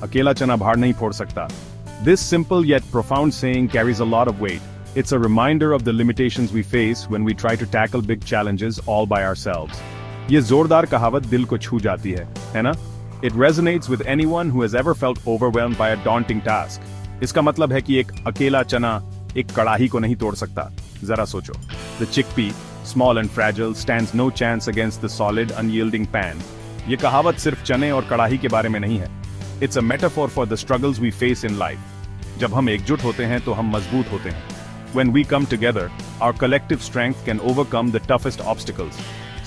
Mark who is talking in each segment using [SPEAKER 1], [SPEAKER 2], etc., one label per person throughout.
[SPEAKER 1] अकेला चना भाड़ नहीं फोड़ सकता. This simple yet profound saying carries a lot of weight. It's a reminder of the limitations we face when we try to tackle big challenges all by ourselves. ये जोरदार कहावत दिल को छू जाती है ना? It resonates with anyone who has ever felt overwhelmed by a daunting task. इसका मतलब है कि एक अकेला चना एक कड़ाही को नहीं तोड़ सकता. जरा सोचो. The chickpea, small and fragile, stands no chance against the solid, unyielding pan. ये कहावत सिर्फ चने और कड़ाही के बारे में नहीं है. It's a metaphor for the struggles we face in life. जब हम एकजुट होते हैं तो हम मजबूत होते हैं. When we come together, our collective strength can overcome the toughest obstacles.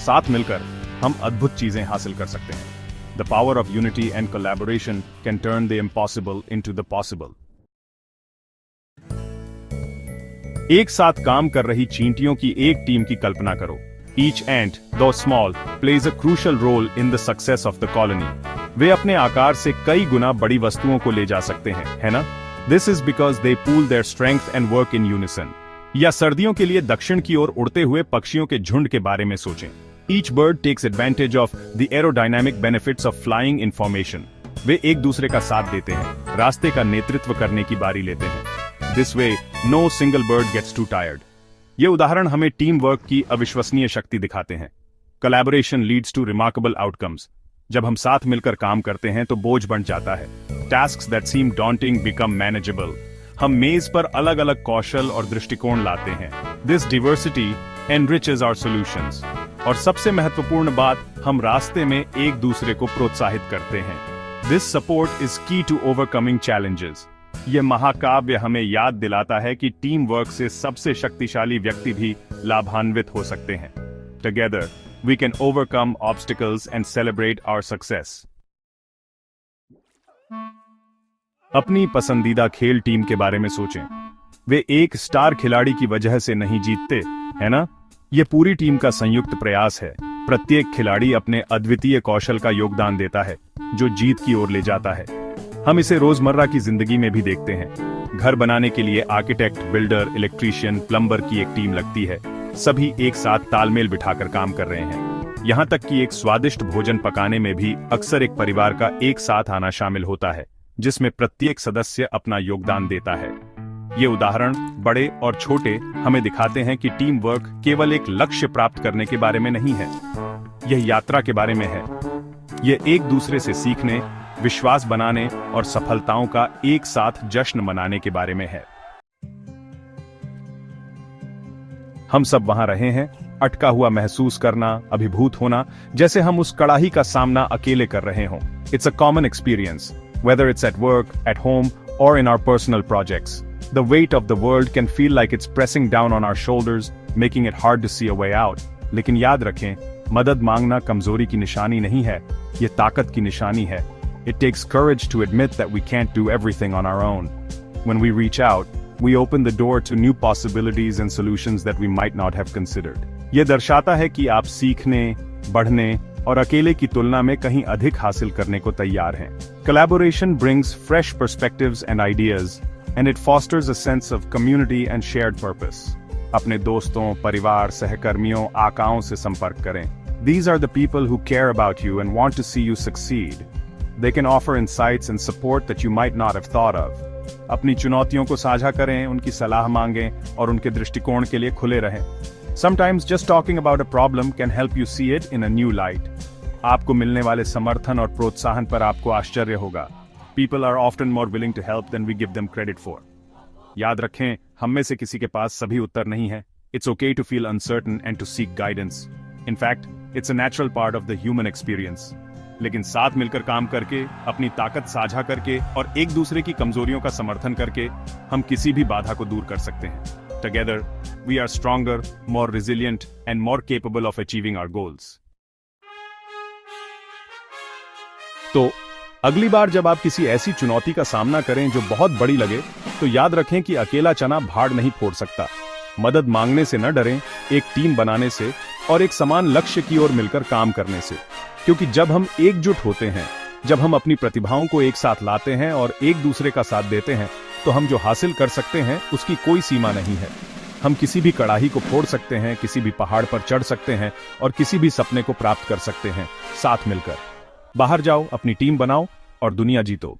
[SPEAKER 1] साथ मिलकर हम अद्भुत चीजें हासिल कर सकते हैं. The power of unity and collaboration can turn the impossible into the possible. एक साथ काम कर रही चींटियों की एक टीम की कल्पना करो. Each ant, though small, plays a crucial role in the success of the colony. वे अपने आकार से कई गुना बड़ी वस्तुओं को ले जा सकते हैं, है ना? This is because they pool their strength and work in unison. या सर्दियों के लिए दक्षिण की ओर उड़ते हुए पक्षियों के झुंड के बारे में सोचें. Each bird takes advantage of the aerodynamic benefits of flying in formation. वे एक दूसरे का साथ देते हैं, रास्ते का नेतृत्व करने की बारी लेते हैं. This way, no single bird gets too tired. ये उदाहरण हमें टीम वर्क की अविश्वसनीय शक्ति दिखाते हैं. Collaboration leads to remarkable outcomes. जब हम साथ मिलकर काम करते हैं तो बोझ बढ़ जाता है. Tasks that seem daunting become manageable. हम मेज पर अलग अलग कौशल और दृष्टिकोण लाते हैं. This diversity enriches our solutions. और सबसे महत्वपूर्ण बात, हम रास्ते में एक दूसरे को प्रोत्साहित करते हैं. This support is key to overcoming challenges. ये महाकाव्य हमें याद दिलाता है कि टीम वर्क से सबसे शक्तिशाली व्यक्ति भी लाभान्वित हो सकते हैं. Together, we can overcome obstacles and celebrate our success. अपनी पसंदीदा खेल टीम के बारे में सोचें. वे एक स्टार खिलाड़ी की वजह से नहीं जीतते, है ना? ये पूरी टीम का संयुक्त प्रयास है. प्रत्येक खिलाड़ी अपने अद्वितीय कौशल का योगदान देता है, जो जीत की ओर ले जाता है. हम इसे रोजमर्रा की जिंदगी में भी देखते हैं. घर बनाने के लिए आर्किटेक्ट, बिल्डर, इलेक्ट्रीशियन, प्लम्बर की एक टीम लगती है. सभी एक साथ तालमेल बिठाकर काम कर रहे हैं. यहाँ तक कि एक स्वादिष्ट भोजन पकाने में भी अक्सर एक परिवार का एक साथ आना शामिल होता है, जिसमें प्रत्येक सदस्य अपना योगदान देता है. ये उदाहरण, बड़े और छोटे, हमें दिखाते हैं कि टीम वर्क केवल एक लक्ष्य प्राप्त करने के बारे में नहीं है. यह यात्रा के बारे में है. यह एक दूसरे से सीखने, विश्वास बनाने और सफलताओं का एक साथ जश्न मनाने के बारे में है. हम सब वहां रहे हैं, अटका हुआ महसूस करना, अभिभूत होना, जैसे हम उस कड़ाही का सामना अकेले कर रहे हों. It's a common experience, whether it's at work, at home, or in our personal projects. The weight of the world can feel like it's pressing down on our shoulders, making it hard to see a way out. लेकिन याद रखें, मदद मांगना कमजोरी की निशानी नहीं है, ये ताकत की निशानी है. It takes courage to admit that we can't do everything on our own. When we reach out, we open the door to new possibilities and solutions that we might not have considered. ये दर्शाता है कि आप सीखने, बढ़ने और अकेले की तुलना में कहीं अधिक हासिल करने को तैयार हैं. Collaboration brings fresh perspectives and ideas, and it fosters a sense of community and shared purpose. अपने दोस्तों, परिवार, सहकर्मियों, आकाओं से संपर्क करें. These are the people who care about you and want to see you succeed. They can offer insights and support that you might not have thought of. अपनी चुनौतियों को साझा करें, उनकी सलाह मांगें और उनके दृष्टिकोण के लिए खुले रहें. Sometimes just talking about a problem can help you see it in a new light. आपको मिलने वाले समर्थन और प्रोत्साहन पर आपको आश्चर्य होगा. People are often more willing to help than we give them credit for. याद रखें, हम में से किसी के पास सभी उत्तर नहीं है. It's okay to feel uncertain and to seek guidance. In fact, it's a natural part of the human experience. लेकिन साथ मिलकर काम करके, अपनी ताकत साझा करके और एक दूसरे की कमजोरियों का समर्थन करके हम किसी भी बाधा को दूर कर सकते हैं. Together, we are stronger, more resilient, and more capable of achieving our goals. तो अगली बार जब आप किसी ऐसी चुनौती का सामना करें जो बहुत बड़ी लगे, तो याद रखें कि अकेला चना भाड़ नहीं फोड़ सकता. मदद मांगने से न डरें, एक टीम बनाने से और एक समान लक्ष्य की ओर मिलकर काम करने से. क्योंकि जब हम एकजुट होते हैं, जब हम अपनी प्रतिभाओं को एक साथ लाते हैं और एक दूसरे का साथ देते हैं, तो हम जो हासिल कर सकते हैं उसकी कोई सीमा नहीं है. हम किसी भी कड़ाही को फोड़ सकते हैं, किसी भी पहाड़ पर चढ़ सकते हैं और किसी भी सपने को प्राप्त कर सकते हैं, साथ मिलकर. बाहर जाओ, अपनी टीम बनाओ और दुनिया जीतो.